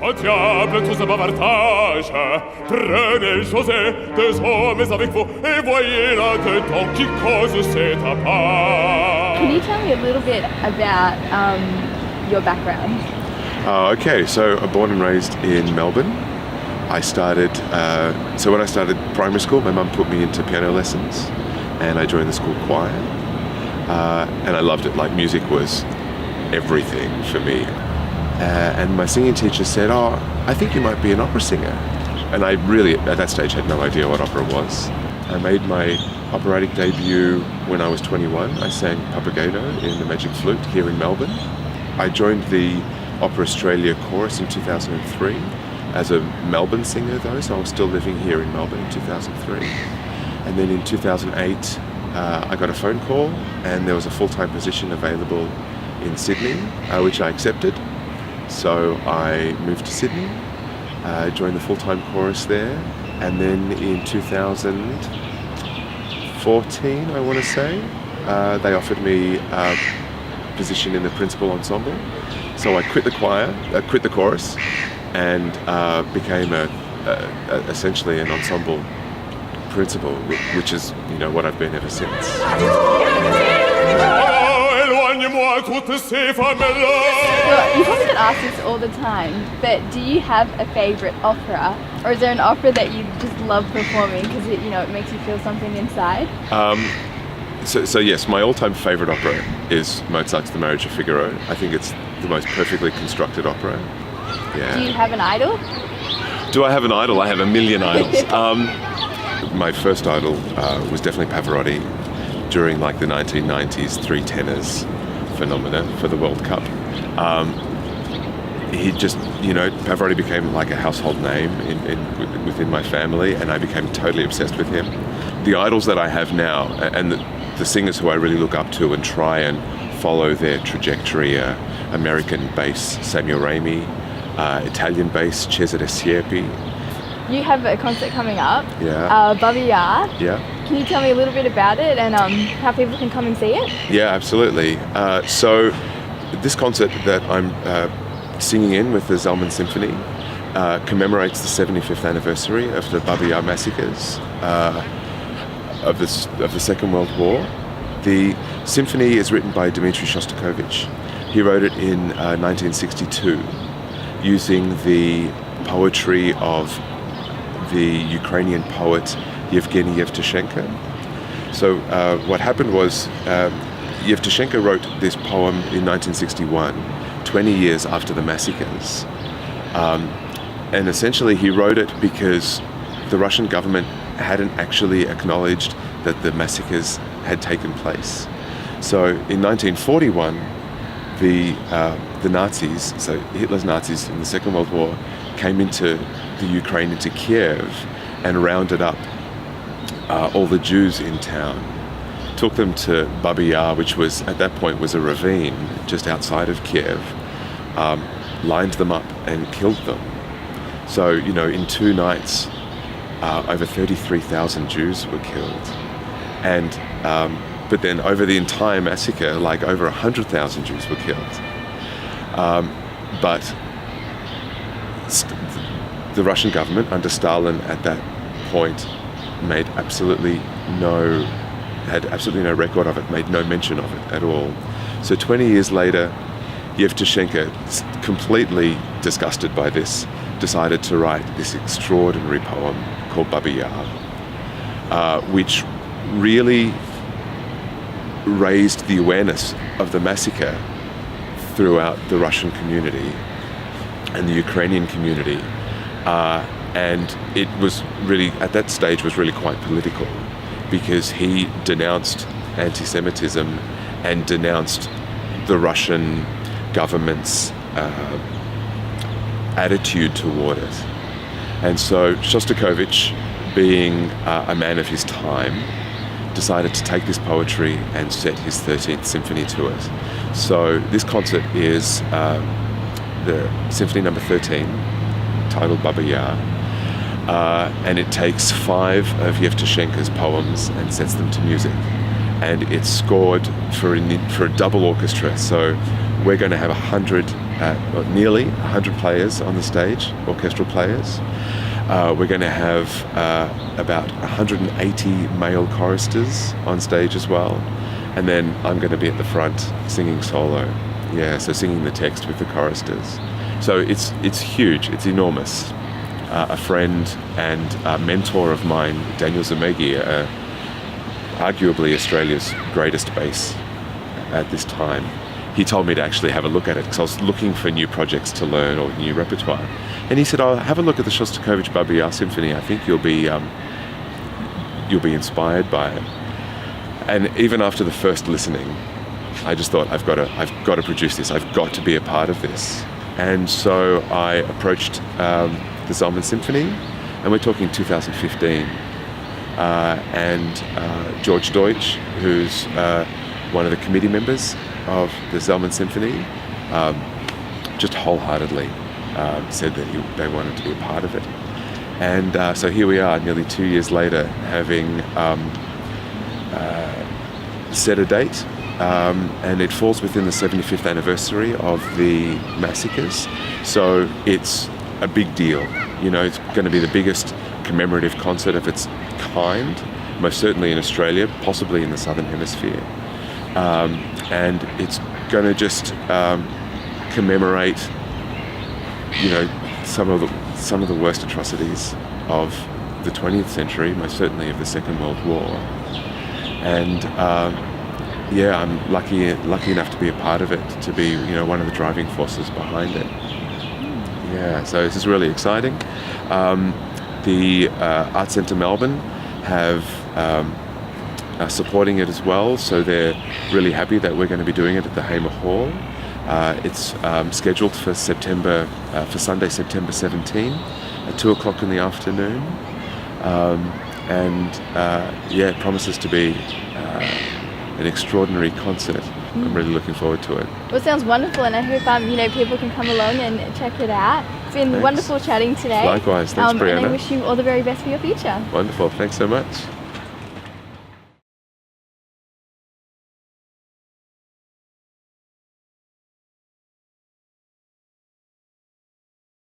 Au diable tous ces bavardages, prenez José, deux hommes avec vous, et voyez là-dedans qui cause cet appart. Can you tell me a little bit about your background? Okay, so I'm born and raised in Melbourne. I started, so when I started primary school, my mum put me into piano lessons and I joined the school choir. And I loved it, like music was everything for me. And my singing teacher said, "Oh, I think you might be an opera singer." And I really, at that stage, had no idea what opera was. I made my operatic debut when I was 21. I sang Papageno in the Magic Flute here in Melbourne. I joined the Opera Australia chorus in 2003 as a Melbourne singer though, so I was still living here in Melbourne in 2003. And then in 2008, I got a phone call and there was a full-time position available in Sydney, which I accepted. So I moved to Sydney, joined the full-time chorus there, and then in 2014, I want to say, they offered me a position in the principal ensemble. So I quit the choir, quit the chorus, and became essentially an ensemble principal, which is, you know, what I've been ever since. You probably get asked this all the time, but do you have a favourite opera, or is there an opera that you just love performing because it makes you feel something inside? So yes, my all-time favourite opera is Mozart's The Marriage of Figaro. I think it's the most perfectly constructed opera. Yeah. Do you have an idol? Do I have an idol? I have a million idols. My first idol was definitely Pavarotti during like the 1990s three tenors phenomena for the World Cup. He just, Pavarotti became like a household name within my family, and I became totally obsessed with him. The idols that I have now, and the singers who I really look up to and try and follow their trajectory, American bass Samuel Ramey, Italian bass Cesare Siepi. You have a concert coming up, Yeah. Babi Yar. Yeah. Can you tell me a little bit about it and how people can come and see it? Yeah, absolutely. So this concert that I'm singing in with the Zelman Symphony commemorates the 75th anniversary of the Babi Yar massacres of the Second World War. The symphony is written by Dmitri Shostakovich. He wrote it in 1962 using the poetry of the Ukrainian poet Yevgeny Yevtushenko. So what happened was Yevtushenko wrote this poem in 1961, 20 years after the massacres. And essentially he wrote it because the Russian government hadn't actually acknowledged that the massacres had taken place. So in 1941, the Nazis, so Hitler's Nazis in the Second World War, came into the Ukraine, into Kiev, and rounded up all the Jews in town, took them to Babi Yar, which was at that point was a ravine just outside of Kiev, lined them up and killed them. So, in 2 nights, over 33,000 Jews were killed. And but then over the entire massacre, like over 100,000 Jews were killed. But the Russian government under Stalin at that point had absolutely no record of it, made no mention of it at all. So 20 years later, Yevtushenko, completely disgusted by this, decided to write this extraordinary poem called Babi Yar, which really raised the awareness of the massacre throughout the Russian community and the Ukrainian community. And it was really, at that stage, was really quite political, because he denounced anti-Semitism and denounced the Russian government's attitude toward it. And so Shostakovich, being a man of his time, decided to take this poetry and set his 13th symphony to it. So this concert is the Symphony No.13, titled Babi Yar, and it takes 5 of Yevtushenko's poems and sets them to music. And it's scored for a double orchestra, so we're going to have 100 nearly 100 players on the stage, orchestral players. We're going to have about 180 male choristers on stage as well. And then I'm going to be at the front singing solo. Yeah, so singing the text with the choristers. So it's huge, it's enormous. A friend and a mentor of mine, Daniel Zemegi, arguably Australia's greatest bass at this time, he told me to actually have a look at it because I was looking for new projects to learn or new repertoire. And he said, "Oh, have a look at the Shostakovich Babi Yar Symphony. I think you'll be inspired by it." And even after the first listening, I just thought, I've got to produce this. I've got to be a part of this. And so I approached the Zalman Symphony, and we're talking 2015. And George Deutsch, who's one of the committee members of the Zalman Symphony, just wholeheartedly said that they wanted to be a part of it. And so here we are, nearly 2 years later, having set a date, and it falls within the 75th anniversary of the massacres. So it's a big deal. You know, it's going to be the biggest commemorative concert of its kind, most certainly in Australia, possibly in the Southern Hemisphere. And it's going to just commemorate, you know, some of the worst atrocities of the 20th century, most certainly of the Second World War. And yeah, I'm lucky enough to be a part of it, to be, you know, one of the driving forces behind it. Yeah, so this is really exciting. The Arts Centre Melbourne are supporting it as well, so they're really happy that we're going to be doing it at the Hamer Hall. It's scheduled for Sunday, September 17 at 2 o'clock in the afternoon. Yeah, it promises to be an extraordinary concert. I'm really looking forward to it. Well, it sounds wonderful, and I hope people can come along and check it out. It's been wonderful chatting today. Likewise, thanks, Bryanna. And I wish you all the very best for your future. Wonderful, thanks so much.